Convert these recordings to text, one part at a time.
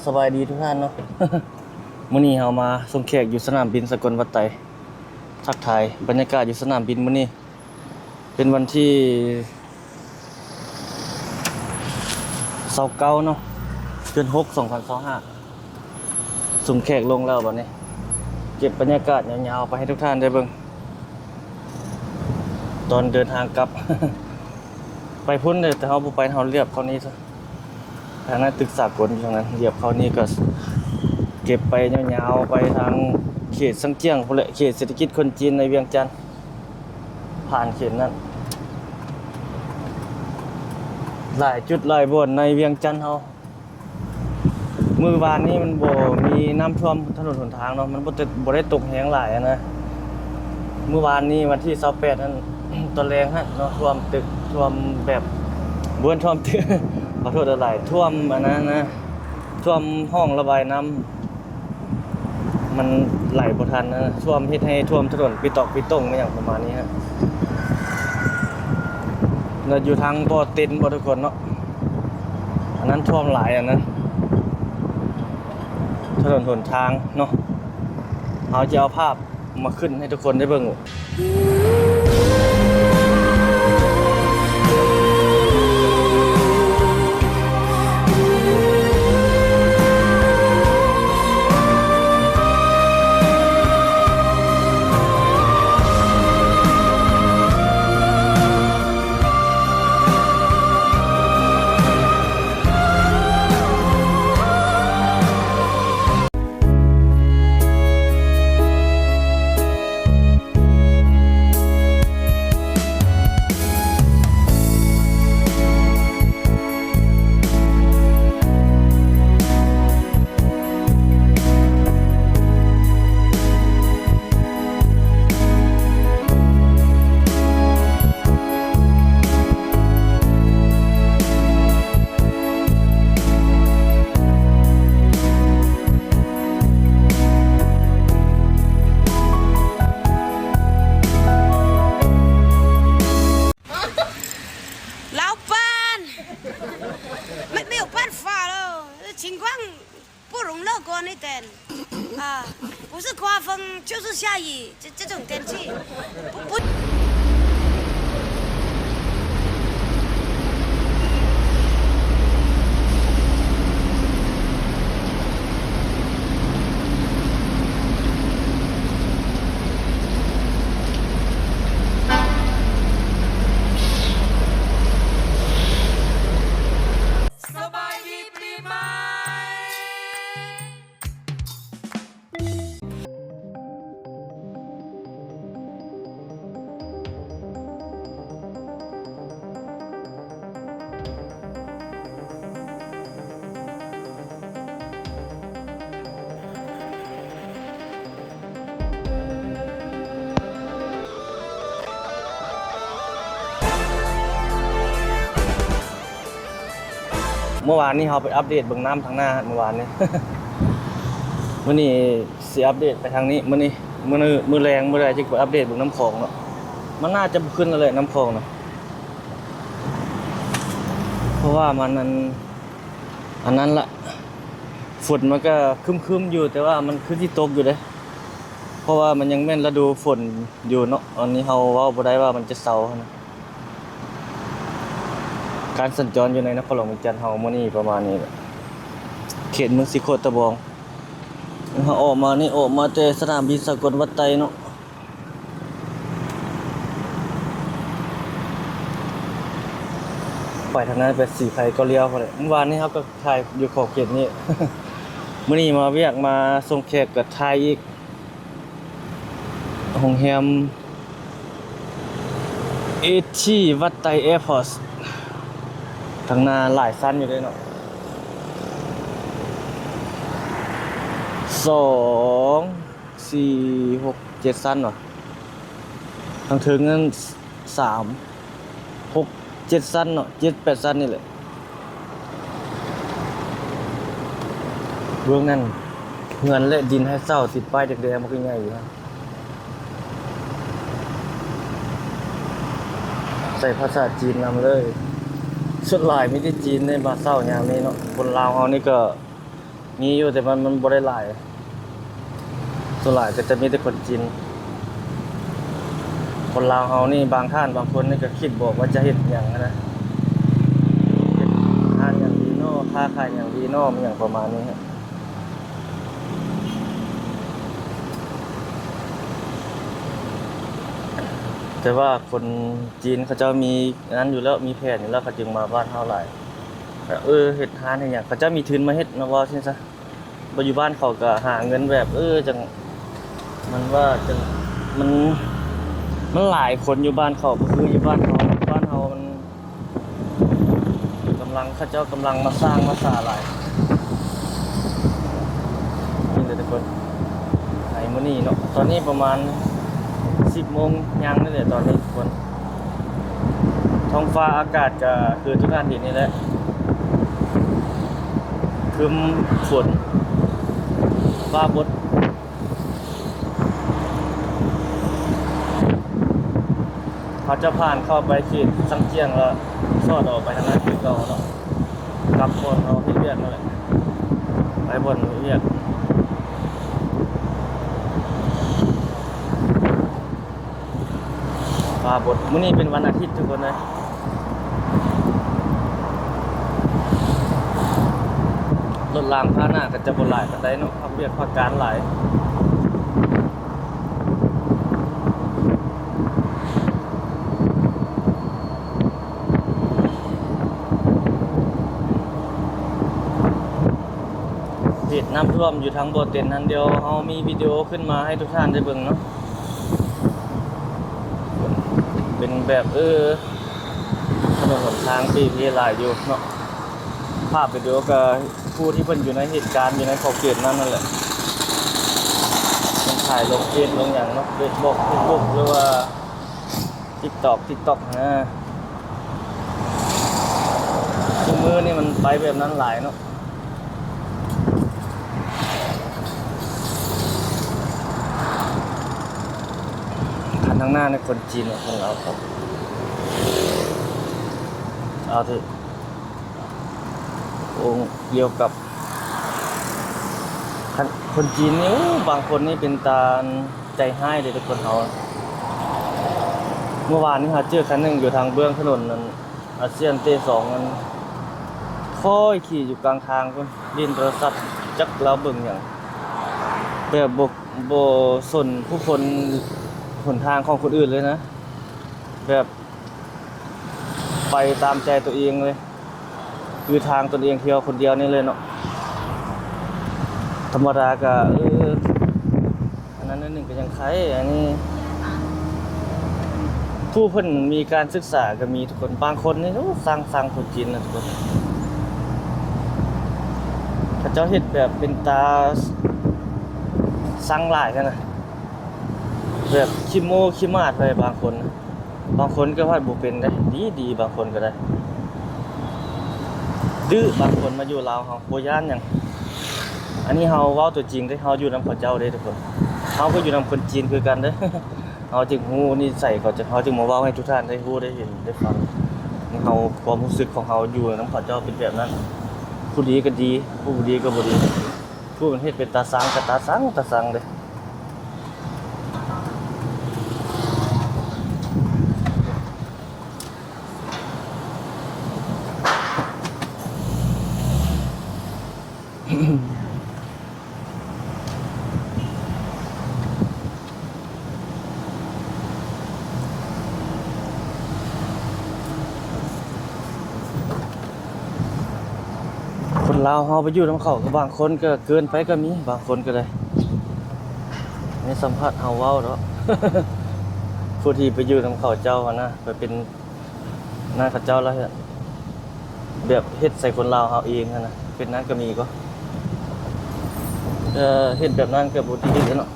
สบายดีทุกท่านเนาะ มื้อนี้เรามาส่งแขกอยู่สนามบินสกลวัดไตทักทายบรรยากาศอยู่สนามบินมื้อนี้เป็นวันที่29เนาะเดือน6 2025ส่งแขกลงแล้วบัดนี้เก็บบรรยากาศยาวๆไปให้ทุกท่านได้เบิ่งตอนเดินทางกลับ ไปพุ่นเลยแต่เราบ่ไปเราเรียบเข้านี้ซะทางนั้นตึกสากลอยู่ทางนั้นเรียบเข้านี้ก็เก็บไปยาวๆไปทางเขตสังเจียงพุ่นแหละเขตเศรษฐกิจคนจีนในเวียงจันทน์ผ่านเขตนั้นหลายจุดหลายบ่อนในเวียงจันทน์เฮามื้อวานนี้มันบ่มีน้ำท่วมถนนหนทางเนาะมันบ่ได้ตกแรงหลายนะมื้อวานนี้วันที่28นั้น ตอนแรงฮะเนาะท่วมตึกท่วมแบบบ่ท่วมตึก ขอโทษหลายท่วมอันนั้นนะท่วมห้องระบายน้ำมันไหลบ่ทันนะท่วมเฮ็ดให้ท่วมถนนปิตอกปิต้งมาอย่างประมาณนี้ฮะเราอยู่ทางบ่อเต็นบ่ทุกคนเนาะอันนั้นท่วมหลายอันนั้นถนนหนทางเนาะเอาจะเอาภาพมาขึ้นให้ทุกคนได้เบิ่ง情况不容乐观一点啊，不是刮风就是下雨，这种天气不。เมื่อวานนี้เราไปอัปเดตเบื้องน้ำทางหน้าเมื่อวานนี้ มื้อนี้สิอัปเดตไปทางนี้มื้อนี้มื้อแรงมื้อใดจะไปอัปเดตเบื้องน้ำคลองเนาะมันน่าจะขึ้นแล้วแหละน้ำคลองเนาะเพราะว่ามันอันนั้นละฝนมันก็ครึ้มๆอยู่แต่ว่ามันคือที่ตกอยู่เด้เพราะว่ามันยังแม่นฤดูฝนอยู่เนาะอันนี้เราเว้าบ่ได้ว่ามันจะเซานะการสัญจรอยู่ในนครหลวงเวียงจันทน์เฮามื้อนี้ประมาณนี้แหละเขตเมืองสิโคตะบองเฮาออกมาแต่สนามบินสกลวัดไตเนาะไปทางนั้นไปสีไผก็เลี้ยวพอได้เมื่อวานนี้เฮาก็ถ่ายอยู่ขอบเขตนี้ มื้อนี้มาเวียกมาส่งแขกก็ถ่ายอีกโรงแรมเอที่วัดไตแอร์พอร์ตทางหน้าหลายสั้นอยู่ด้วยเนาะ2 4 6 7สั้นเนาะทางถึงนั้น3 6 7สั้นเนาะ7 8สั้นนี่แหละเบื้องนั้นเงินและดินให้เศร้าติดป้ายแดงๆมันก็ง่ายอยู่ฮะใส่ภาษาจีนนำเลยสุดหลายไม่ได้จีนในมาเศร้ายามนี้เนาะคนลาวเฮานี่ก็ มีอยู่แต่มันบ่ได้หลายส่วนหลายก็จะมีแต่คนจีนคนลาวเฮานี่บางท่านบางคนนี่ก็คิดบอกว่าจะเฮ็ดหยังนะเฮ็ดทานอย่างดีเนาะค้าขายอย่างดีเนาะมันอย่างประมาณนี้ฮะแต่ว่าคนจีนเขาเจ้ามีนั้นอยู่แล้วมีแผนอยู่แล้วเขาจึงมาบ้านเฮาหลายเฮ็ดทานให้หยังเขาเจ้ามีทุนมาเฮ็ดนะว่าซั่นซะบ่อยู่บ้านเขาก็หาเงินแบบจังจังมันมันหลายคนอยู่บ้านเขาก็คืออยู่บ้านเฮามันเขาเจ้ากำลังมาสร้างมาสาหลายนี่เลยทุกคนในมื้อนี้เนาะตอนนี้ประมาณ10 โมงยังนี่แหละตอนนี้ทุกคนท้องฟ้าอากาศก็คือทุกท่านเห็นนี่แหละครึ้มฝนฟ้าบดเขาจะผ่านเข้าไปเขตสังเจียงแล้วซอดออกไปทางนั้นคือเก่าเนาะกลับบนเอาที่เวียดนั่นแหละไปบนเวียดฟ้าบดมื้อนี้เป็นวันอาทิตย์ทุกคนเลยรถรางพาหน้าก็จะบ่หลายปานใดเนาะพักเวียดพักการหลายเหตุน้ำท่วมอยู่ทางโบเต็นนั้นเดียวเฮามีวิดีโอขึ้นมาให้ทุกท่านได้เบิ่งเนาะเป็นแบบถนนหนทางปีหลายอยู่เนาะภาพวิดีโอก็ผู้ที่เพิ่นอยู่ในเหตุการณ์อยู่ในขอบเขตนั้นนั่นแหละมันถ่ายลงเฟซลงอย่างเนาะFacebook หรือว่า TikTok นะทุกมื้อนี่มันไปแบบนั้นหลายเนาะคันทางหน้าในคนจีนเนี่ยของเราครับเอาเถอะองค์เดียวกับคนจีนนี่บางคนนี่เป็นตาใจให้เลยทุกคนเขาเมื่อวานนี้หาเจอคันหนึ่งอยู่ทางเบื้องถนนนั้นอาเซียนT2นั้นค่อยขี่อยู่กลางทางคนดินโทรศัพท์จักแล้วเบิ่งอย่างแบบบสนผู้คนหนทางของคนอื่นเลยนะแบบไปตามใจตัวเองเลยคือทางตนเองเที่ยวคนเดียวนี่เลยเนาะธรรมดาก็อันนั้นนิดนึงก็ยังไข่อันนี้ผู้เพิ่นมีการศึกษาก็มีทุกคนบางคนนี่สร้างคนจีนนะทุกคนเขาเจ้าเฮ็ดแบบเป็นตาสร้างหลายกันนะแบบขี้โม้ขี้มาดไปบางคนก็วาดบ่เป็นได้ดีบางคนก็ได้ดื้อบางคนมาอยู่ลาวเฮาบ่ย้านหยังอันนี้เฮาเว้าตัวจริงเด้เฮาอยู่นำเขาเจ้าเด้ทุกคนเฮาก็อยู่นำคนจีนคือกันเด้ เฮาจึงฮู้นิสัยเขาจะเฮาจึงมาเว้าให้ทุกท่านได้ฮู้ได้เห็นได้ฟังเฮาความรู้สึกของเฮาอยู่นำเขาเจ้าเป็นแบบนั้นผู้ดีก็ดีผู้บ่ดีก็บ่ดีผู้มันเฮ็ดเป็นตาสังก็ตาสังเด้คนลาวเฮาไปอยู่นำเขาก็บางคนก็เกินไปก็มีบางคนก็ได้ในสัมภาษณ์เฮาเว้าเนาะ ผู้ที่ไปอยู่นำเขาเจ้านะไปเป็นหน้าเขาเจ้าแล้วแบบเฮ็ดใส่คนลาวเฮาเองนะเป็นนั้นก็มีก็เฮ็ดแบบนั้นก็บ่ดีเนาะ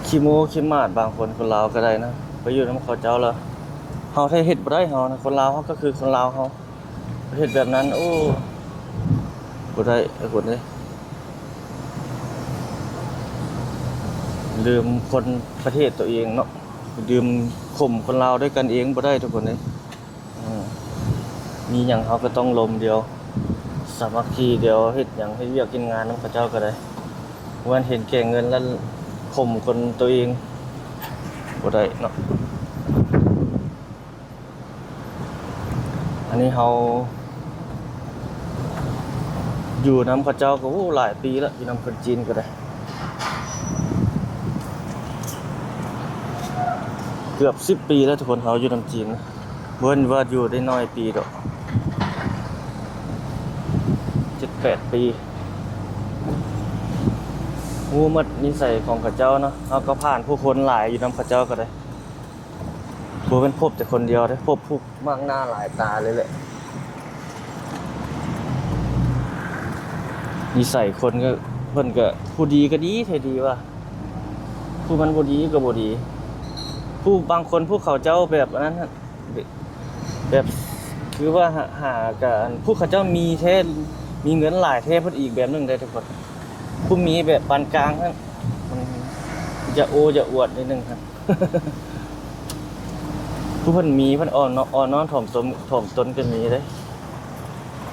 ขี้โม้ขี้มาดบางคนลาวก็ได้นะไปอยู่นำเขาเจ้าแล้วเฮาถ้าเฮ็ดบ่ได้เฮานะคนลาวเฮาก็คือคนลาวเฮาเฮ็ดแบบนั้นบ่ได้คนนี้ลืมคนประเทศตัวเองเนาะลืม ข่มคนลาวด้วยกันเองบ่ได้ทุกคนเลยมีหยังเขาก็ต้องลมเดียวสามัคคีเดียวเฮ็ดหยังให้เวียกกินงานนำเขาเจ้าก็ได้วันเห็นแก่เงินแล้วข่มคนตัวเองบ่ได้เนาะอันนี้เขาอยู่นำเขาเจ้าก็หลายปีแล้วอยู่นำคนจีนก็ได้เกือบ10 ปีแล้วทุกคนเขาอยู่นำจีนเบิ่นว่าอยู่ได้น้อยปีดอก7-8 ปีฮู้หมดนิสัยของเขาเจ้าเนาะเขาก็ผ่านผู้คนหลายอยู่นำเขาเจ้าก็ได้บ่เป็นพบแต่คนเดียวเด้พบผู้มากหน้าหลายตาเลยแหละนิสัยคนก็เพิ่นก็ผู้ดีก็ดีแท้ดีว่าผู้มันบ่ดีก็บ่ดีผู้บางคนผู้เขาเจ้าแบบนั้นน่ะแบบคือว่าหากันผู้เขาเจ้ามีแท้มีเงินหลายแท้เพิ่นอีกแบบนึงได้ทุกคนผู้มีแบบปานกลางนั้นมันจะโอจะอวดนิดนึงครับ ผู้เพิ่นมีเพิ่นอ่อนน้อมถ่อมตนก็มีเด้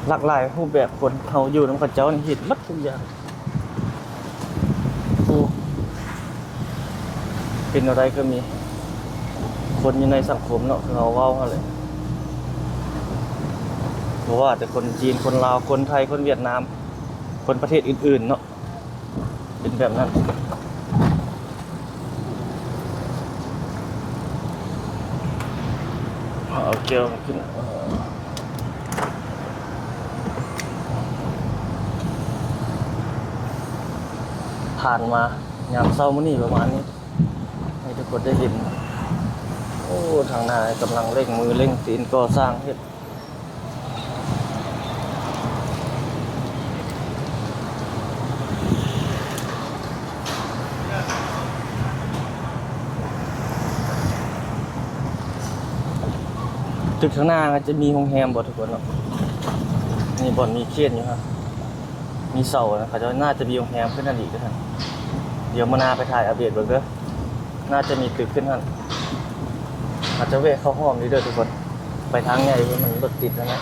หลากหลายรูปแบบคนเฮาอยู่นำเขาเจ้านี่เฮ็ดหมดทุกอย่างผู้เป็นอะไรก็มีคนอยู่ในสังคมเนาะคือเราเว้าหั่นแหละเพราะว่าแต่คนจีนคนลาวคนไทยคนเวียดนามคนประเทศอื่นๆเนาะเป็นแบบนั้นเอาเกลียวขึ้นผ่านมายามเช้ามื้อนี้ประมาณนี้ให้ทุกคนได้เห็นโอ้ทางหน้ากำลังเร่งมือเร่งตีนก่อสร้างเฮ็ดตึกข้างหน้าก็จะมีโรงแรมบ่ทุกคนเนาะนี่บ่อนมีเขตอยู่ครับมีเสานะเขาจะน่าจะมีโรงแรมขึ้นนั่นอีกด้วยกันเดี๋ยวมานาไปถ่ายอัปเดตเบิ่งเด้อน่าจะมีตึกขึ้นนั่นอาจจะแวะเข้าห้องนี้เด้อทุกคนไปทางใหญ่มันรถติดแล้วนะ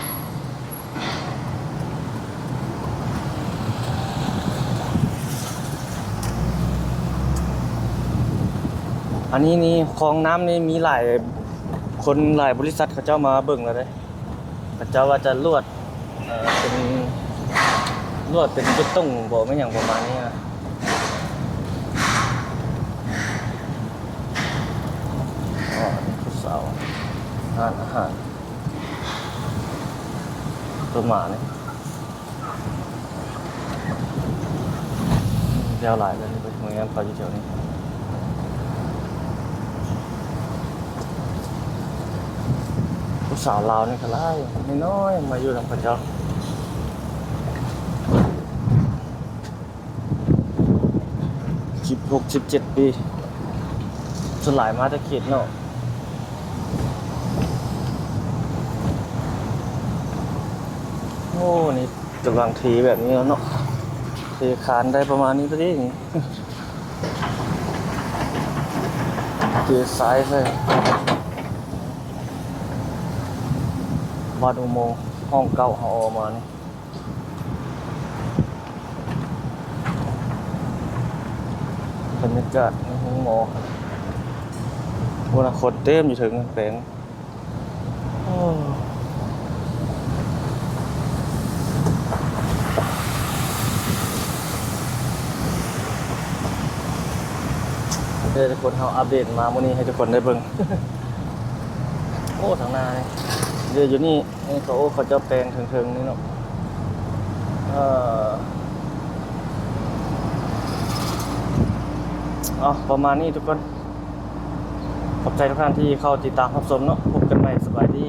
อันนี้นี่คลองน้ำนี่มีหลายคนหลายบริษัทเขาเจ้ามาเบิ่งแล้วเด้เขาเจ้าว่าจะลวดเป็นลวดเป็นจุดต้องบ่ไม่อย่างประมาณนี้นะอ๋อผู้สาวอาหารตัวหมาเนี่ยยาวหลายเลยไปโรงแรมเขาอยู่แถวนี้ผู้สาวลาวนี่ก็หลายน้อยๆมาอยู่นำเขาเจ้า16-17 ปีส่วนหลายมาจากเขตเนาะโอ้นี่กำลังทีแบบนี้แล้วเนาะเทคานได้ประมาณนี้ตัวเองเทซ้ายใช่วัดอุโมงค์ห้องเก่าเขาออกมานี่บรรยากาศในห้องหมอวันคนเต็มอยู่ถึงแปลงเดี๋ยวทุกคนเขาอัปเดตมาวันนี้ให้ทุกคนได้เบิ่ง โอ้ทางหน้านี่เดี๋ยวอยู่นี่เขาจะแปลงเถิงๆนี่เนาะประมาณนี้ทุกคนขอบใจทุกท่านที่เข้าติดตามรับชมเนาะพบกันใหม่สบายดี